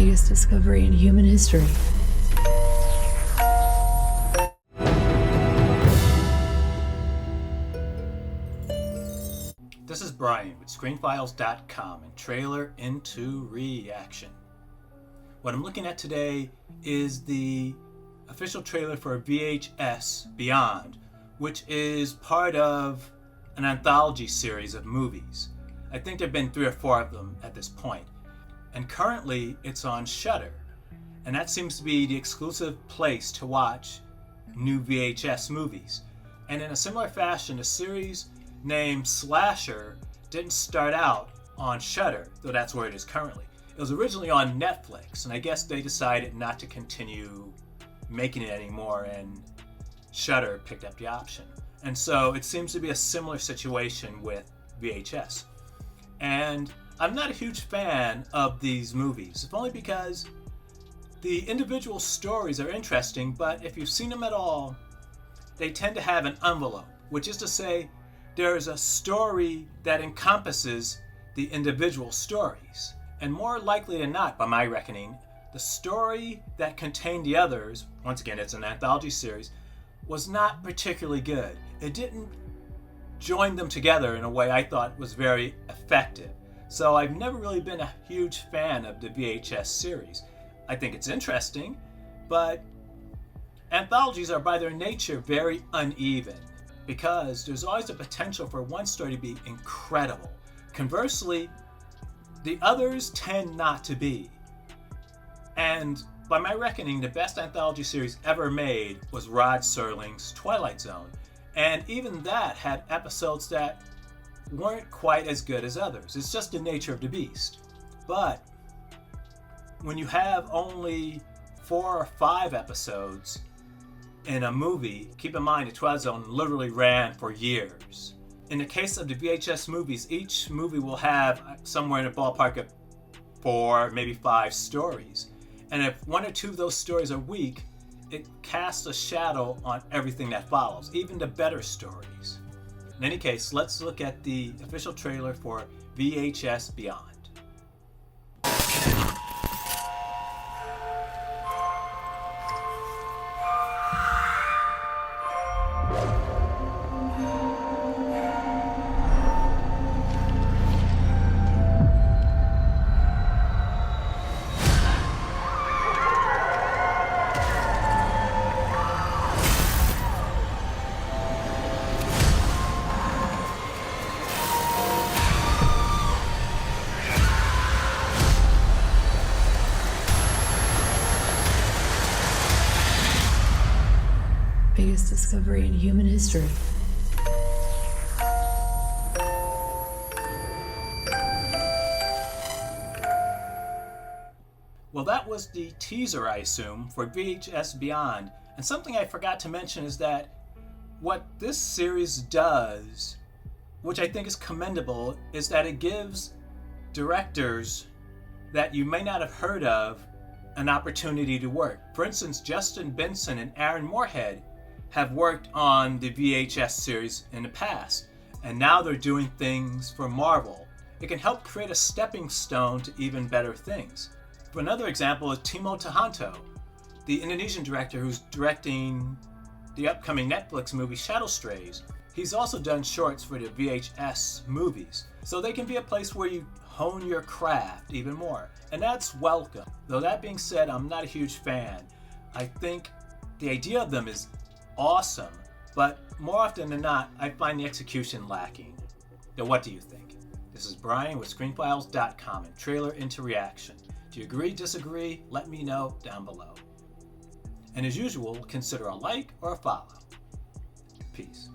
Biggest discovery in human history. This is Brian with ScreenFiles.com and Trailer into Reaction. What I'm looking at today is the official trailer for VHS Beyond, which is part of an anthology series of movies. I think there have been 3 or 4 of them at this point. And currently it's on Shudder. And that seems to be the exclusive place to watch new VHS movies. And in a similar fashion, a series named Slasher didn't start out on Shudder, though that's where it is currently. It was originally on Netflix, and I guess they decided not to continue making it anymore, and Shudder picked up the option. And so it seems to be a similar situation with VHS. And I'm not a huge fan of these movies, if only because the individual stories are interesting, but if you've seen them at all, they tend to have an envelope, which is to say, there's a story that encompasses the individual stories. And more likely than not, by my reckoning, the story that contained the others, once again it's an anthology series, was not particularly good. It didn't join them together in a way I thought was very effective. So I've never really been a huge fan of the VHS series. I think it's interesting, but anthologies are by their nature very uneven, because there's always the potential for one story to be incredible. Conversely, the others tend not to be. And by my reckoning, the best anthology series ever made was Rod Serling's Twilight Zone. And even that had episodes that weren't quite as good as others. It's just the nature of the beast. But when you have only 4 or 5 episodes in a movie, keep in mind the Twilight Zone literally ran for years. In the case of the VHS movies, each movie will have somewhere in the ballpark of 4, maybe 5 stories. And if 1 or 2 of those stories are weak, it casts a shadow on everything that follows, even the better stories. In any case, let's look at the official trailer for VHS Beyond. Biggest discovery in human history. Well, that was the teaser, I assume, for VHS Beyond. And something I forgot to mention is that what this series does, which I think is commendable, is that it gives directors that you may not have heard of an opportunity to work. For instance, Justin Benson and Aaron Moorhead have worked on the VHS series in the past, and now they're doing things for Marvel. It can help create a stepping stone to even better things. For another example is Timo Tjahjanto, the Indonesian director who's directing the upcoming Netflix movie Shadow Strays. He's also done shorts for the VHS movies, so they can be a place where you hone your craft even more, and that's welcome. Though that being said, I'm not a huge fan. I think the idea of them is awesome, but more often than not, I find the execution lacking. Now, what do you think? This is Brian with ScreenFiles.com and Trailer into Reaction. Do you agree, disagree? Let me know down below. And as usual, consider a like or a follow. Peace.